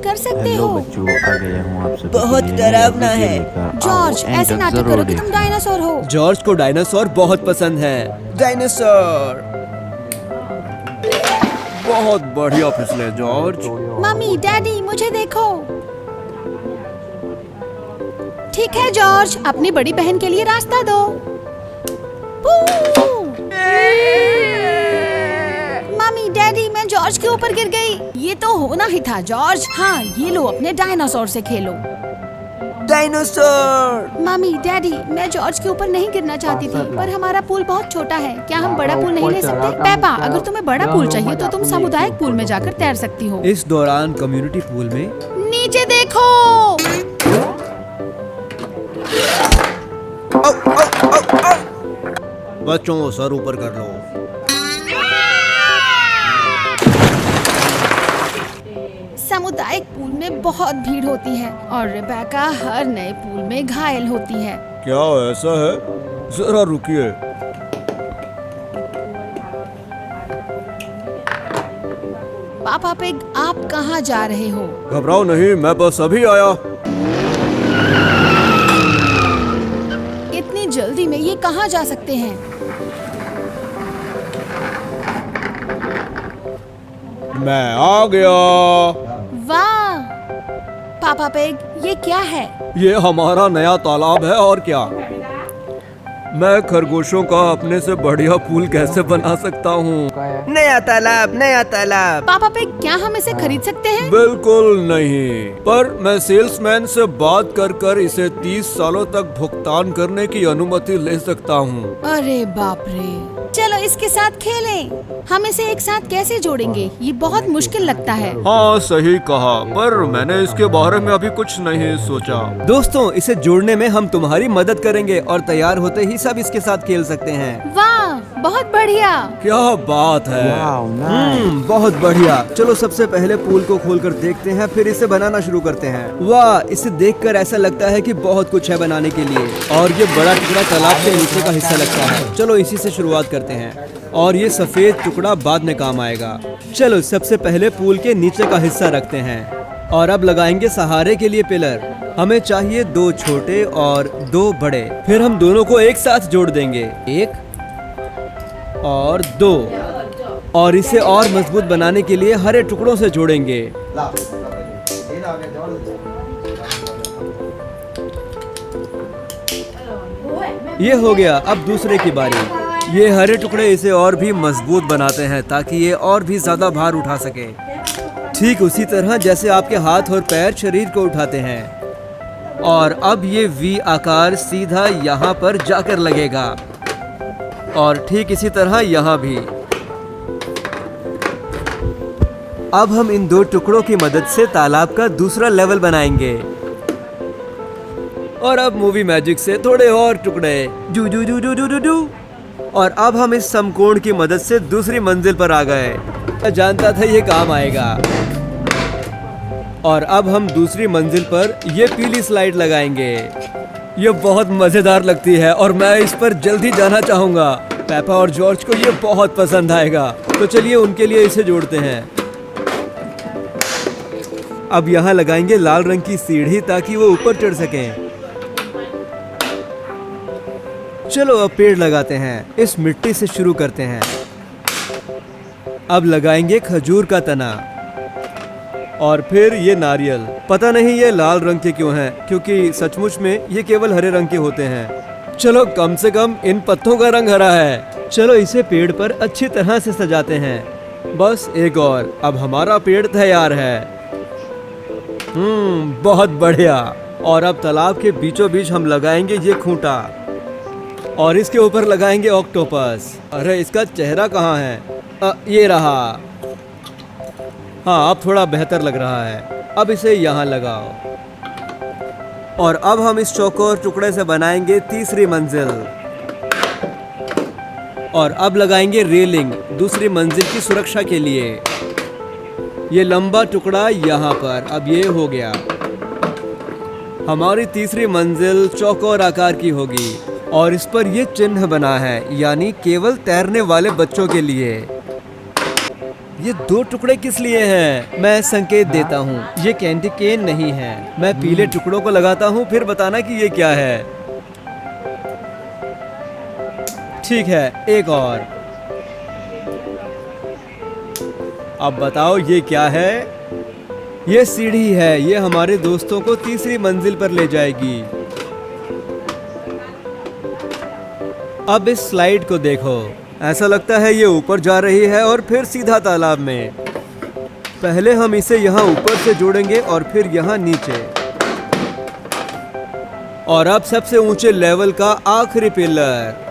कर सकते हेलो हो। बच्चों, आ गया हूँ आप सभी बहुत के लिए डरावना नया वीडियो है। लेकर। आओ, जॉर्ज एंड ऐसे तक नाटक जरूर करो कि तुम देखना। डायनासोर हो। जॉर्ज को डायनासोर बहुत पसंद है। डायनासोर। बहुत बढ़िया फिसले जॉर्ज। मम्मी डैडी मुझे देखो। ठीक है जॉर्ज, अपनी बड़ी बहन के लिए रास्ता दो। मम्मी डैडी मैं जॉर्ज के ऊपर गिर गई। ये तो होना ही था जॉर्ज। हाँ ये लो अपने डायनासोर से खेलो। डायनासोर। मम्मी डैडी मैं जॉर्ज के ऊपर नहीं गिरना चाहती थी, पर हमारा पूल बहुत छोटा है। क्या हम बड़ा पूल नहीं ले सकते? पेपा, अगर तुम्हें बड़ा पूल चाहिए तो तुम सामुदायिक पूल में जाकर तैर सकती हो। इस दौरान कम्युनिटी पूल में नीचे देखो। बच्चों सर ऊपर कर लो। सामुदायिक पूल में बहुत भीड़ होती है और रेबेका हर नए पूल में घायल होती है। क्या ऐसा है? जरा रुकिए। पापा पिग आप कहाँ जा रहे हो? घबराओ नहीं, मैं बस अभी आया। इतनी जल्दी में ये कहाँ जा सकते हैं? मैं आ गया। वाह पापा पिग ये क्या है? ये हमारा नया तालाब है और क्या। मैं खरगोशों का अपने से बढ़िया पूल कैसे बना सकता हूँ? नया तालाब, नया तालाब। पापा पिग क्या हम इसे खरीद सकते हैं? बिल्कुल नहीं, पर मैं सेल्समैन से बात कर इसे 30 सालों तक भुगतान करने की अनुमति ले सकता हूँ। अरे बाप रे, चलो इसके साथ खेलें। हम इसे एक साथ कैसे जोड़ेंगे? ये बहुत मुश्किल लगता है। हाँ सही कहा, पर मैंने इसके बारे में अभी कुछ नहीं सोचा। दोस्तों इसे जोड़ने में हम तुम्हारी मदद करेंगे और तैयार होते ही सब इसके साथ खेल सकते हैं। वाह बहुत बढ़िया। क्या बात है। बहुत बढ़िया। चलो सबसे पहले पूल को खोलकर देखते हैं, फिर इसे बनाना शुरू करते हैं। वाह, इसे देखकर ऐसा लगता है कि बहुत कुछ है बनाने के लिए। और ये बड़ा टुकड़ा तालाब के नीचे का हिस्सा लगता है। चलो इसी से शुरुआत करते हैं और ये सफेद टुकड़ा बाद में काम आएगा। चलो सबसे पहले पूल के नीचे का हिस्सा रखते हैं और अब लगाएंगे सहारे के लिए पिलर। हमें चाहिए 2 छोटे और 2 बड़े। फिर हम दोनों को एक साथ जोड़ देंगे, 1 और 2, और इसे और मजबूत बनाने के लिए हरे टुकड़ों से जोड़ेंगे। ये हो गया। अब दूसरे की बारी। ये हरे टुकड़े इसे और भी मजबूत बनाते हैं ताकि ये और भी ज्यादा भार उठा सके, ठीक उसी तरह जैसे आपके हाथ और पैर शरीर को उठाते हैं। और अब ये वी आकार सीधा यहाँ पर जाकर लगेगा और ठीक इसी तरह यहाँ भी। अब हम इन 2 टुकड़ों की मदद से तालाब का दूसरा लेवल बनाएंगे। और अब मूवी मैजिक से थोड़े और टुकड़े, जू जू जू जू जू जू जू। और अब हम इस समकोण की मदद से दूसरी मंजिल पर आ गए। मैं जानता था ये काम आएगा। और अब हम दूसरी मंजिल पर ये पीली स्लाइड लगाएंगे। ये बहुत मजेदार लगती है और मैं इस पर जल्दी जाना चाहूंगा। पेपा और जॉर्ज को ये बहुत पसंद आएगा, तो चलिए उनके लिए इसे जोड़ते हैं। अब यहाँ लगाएंगे लाल रंग की सीढ़ी ताकि वो ऊपर चढ़ सकें। चलो अब पेड़ लगाते हैं। इस मिट्टी से शुरू करते हैं। अब लगाएंगे खजूर का तना और फिर ये नारियल। पता नहीं ये लाल रंग के क्यों हैं, क्योंकि सचमुच में ये केवल हरे रंग के होते हैं। चलो कम से कम इन पत्तों का रंग हरा है। चलो इसे पेड़ पर अच्छी तरह से सजाते हैं। बस एक और, अब हमारा पेड़ तैयार है। बहुत बढ़िया। और अब तालाब के बीचों बीच हम लगाएंगे ये खूंटा और इसके ऊपर लगाएंगे ऑक्टोपस। अरे इसका चेहरा कहाँ है? ये रहा। हाँ अब थोड़ा बेहतर लग रहा है। अब इसे यहाँ लगाओ। और अब हम इस चौकोर टुकड़े से बनाएंगे तीसरी मंजिल। और अब लगाएंगे रेलिंग दूसरी मंजिल की सुरक्षा के लिए। ये लंबा टुकड़ा यहाँ पर। अब ये हो गया। हमारी तीसरी मंजिल चौकोर आकार की होगी और इस पर ये चिन्ह बना है, यानी केवल तैरने वाले बच्चों के लिए। ये 2 टुकड़े किस लिए हैं? मैं संकेत देता हूँ, ये कैंडी केन नहीं है। मैं पीले टुकड़ों को लगाता हूँ, फिर बताना कि ये क्या है। ठीक है, एक और। अब बताओ ये क्या है? ये सीढ़ी है, ये हमारे दोस्तों को तीसरी मंजिल पर ले जाएगी। अब इस स्लाइड को देखो, ऐसा लगता है ये ऊपर जा रही है और फिर सीधा तालाब में। पहले हम इसे यहाँ ऊपर से जोड़ेंगे और फिर यहाँ नीचे। और अब सबसे ऊंचे लेवल का आखिरी पिलर।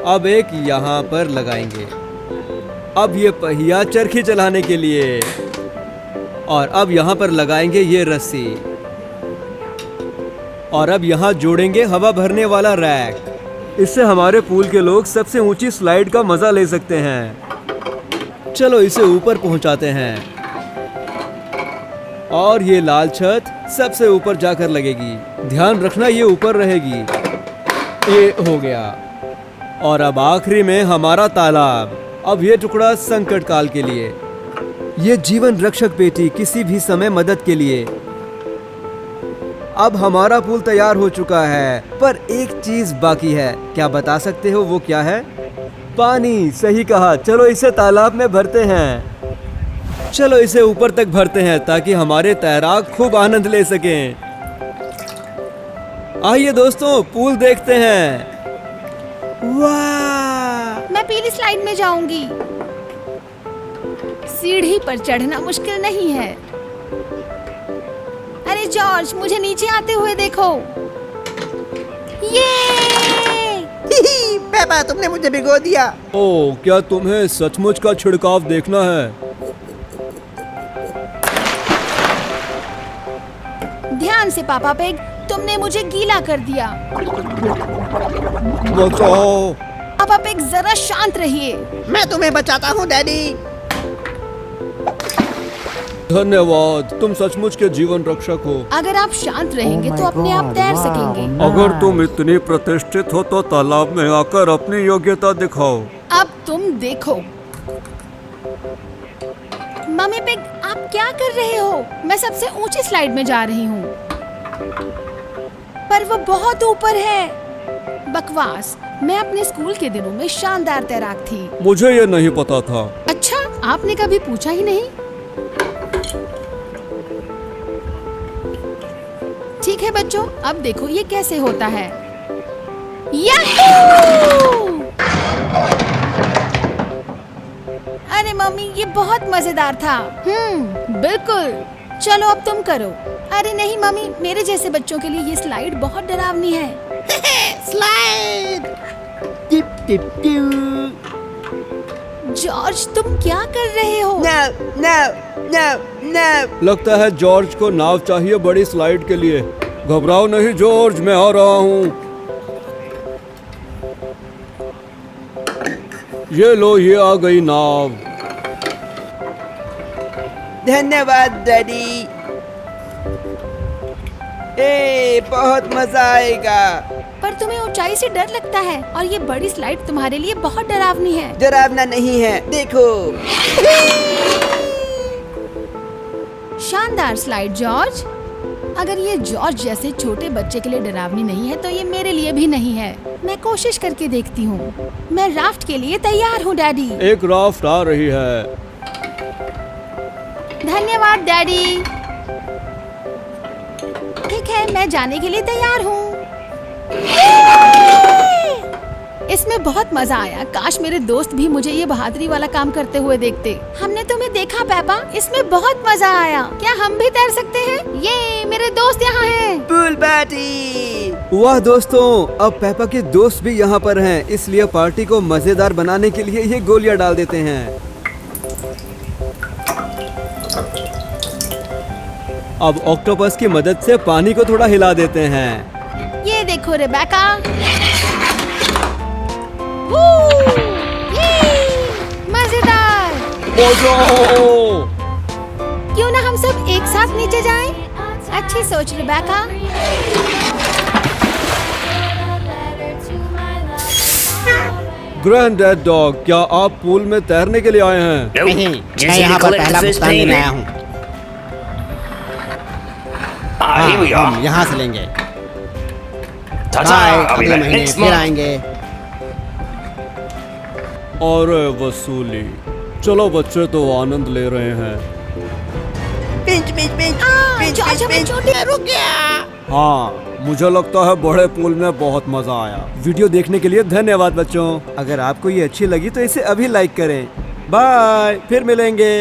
अब एक यहाँ पर लगाएंगे। अब ये पहिया चरखी चलाने के लिए। और अब यहाँ पर लगाएंगे ये रस्सी। और अब यहाँ जोड़ेंगे हवा भरने वाला रैक। इससे हमारे पूल के लोग सबसे ऊंची स्लाइड का मजा ले सकते हैं। चलो इसे ऊपर पहुंचाते हैं। और ये लाल छत सबसे ऊपर जाकर लगेगी। ध्यान रखना ये ऊपर रहेगी। ये हो गया। और अब आखिरी में हमारा तालाब। अब ये टुकड़ा संकट काल के लिए। ये जीवन रक्षक पेटी किसी भी समय मदद के लिए। अब हमारा पुल तैयार हो चुका है, पर एक चीज बाकी है। क्या बता सकते हो वो क्या है? पानी। सही कहा। चलो इसे तालाब में भरते हैं। चलो इसे ऊपर तक भरते हैं ताकि हमारे तैराक खूब आनंद ले सकें। आइए दोस्तों, पूल देखते हैं। वाह! मैं पीली स्लाइड में जाऊंगी। सीढ़ी पर चढ़ना मुश्किल नहीं है। अरे जॉर्ज, मुझे नीचे आते हुए देखो। ये! पेपा, तुमने मुझे भिगो दिया। ओह, क्या तुम्हें सचमुच का छिड़काव देखना है? ध्यान से पापा पिग, तुमने मुझे गीला कर दिया। बचाओ। पापा पिग, जरा शांत रहिए। मैं तुम्हें बचाता हूँ डैडी। धन्यवाद, तुम सचमुच के जीवन रक्षक हो। अगर आप शांत रहेंगे तो अपने आप तैर सकेंगे। अगर तुम इतनी प्रतिष्ठित हो तो तालाब में आकर अपनी योग्यता दिखाओ। अब तुम देखो। मम्मी पिग, आप क्या कर रहे हो? मैं सबसे ऊंची स्लाइड में जा रही हूँ, पर वो बहुत ऊपर है। बकवास। मैं अपने स्कूल के दिनों में शानदार तैराक थी। मुझे ये नहीं पता था। अच्छा, आपने कभी पूछा ही नहीं? ठीक है बच्चों, अब देखो ये कैसे होता है। याहू! अरे मम्मी, ये बहुत मजेदार था। बिल्कुल। चलो अब तुम करो। अरे नहीं मम्मी, मेरे जैसे बच्चों के लिए ये स्लाइड बहुत डरावनी है। स्लाइड। जॉर्ज, तुम क्या कर रहे हो? No no no no. लगता है जॉर्ज को नाव चाहिए बड़ी स्लाइड के लिए। घबराओ नहीं जॉर्ज, मैं आ रहा हूँ। ये लो, ये आ गई नाव। धन्यवाद डैडी। बहुत मजा आएगा। पर तुम्हें ऊंचाई से डर लगता है और ये बड़ी स्लाइड तुम्हारे लिए बहुत डरावनी है। डरावना नहीं है, देखो। शानदार स्लाइड जॉर्ज। अगर ये जॉर्ज जैसे छोटे बच्चे के लिए डरावनी नहीं है तो ये मेरे लिए भी नहीं है। मैं कोशिश करके देखती हूँ। मैं राफ्ट के लिए तैयार हूँ डैडी। एक राफ्ट आ रही है। धन्यवाद डैडी। ठीक है, मैं जाने के लिए तैयार हूँ। इसमें बहुत मजा आया। काश मेरे दोस्त भी मुझे ये बहादुरी वाला काम करते हुए देखते। हमने तुम्हें देखा पेपा, इसमें बहुत मजा आया। क्या हम भी तैर सकते हैं? ये मेरे दोस्त यहाँ हैं। Pool party. वाह दोस्तों, अब पेपा के दोस्त भी यहाँ पर हैं, इसलिए पार्टी को मजेदार बनाने के लिए ये गोलियां डाल देते हैं। अब ऑक्टोपस की मदद से पानी को थोड़ा हिला देते हैं। ये देखो रेबेका। मजेदार। क्यों ना हम सब एक साथ नीचे जाएं? अच्छी सोच रेबेका। ग्रैंडडैड डॉग, क्या आप पूल में तैरने के लिए आए हैं? नहीं, मैं यहाँ पर पहला भुगतान देने आया हूँ। हम यहाँ से लेंगे। बाय, अगले महीने फिर आएंगे। अरे वसूली, चलो बच्चे तो आनंद ले रहे हैं। Pinch pinch pinch pinch George pinch हमें पिंच। छोटे रुक गया। हाँ, मुझे लगता है बड़े पूल में बहुत मजा आया। वीडियो देखने के लिए धन्यवाद बच्चों। अगर आपको ये अच्छी लगी तो इसे अभी लाइक करें। बाय, फिर मिलेंगे।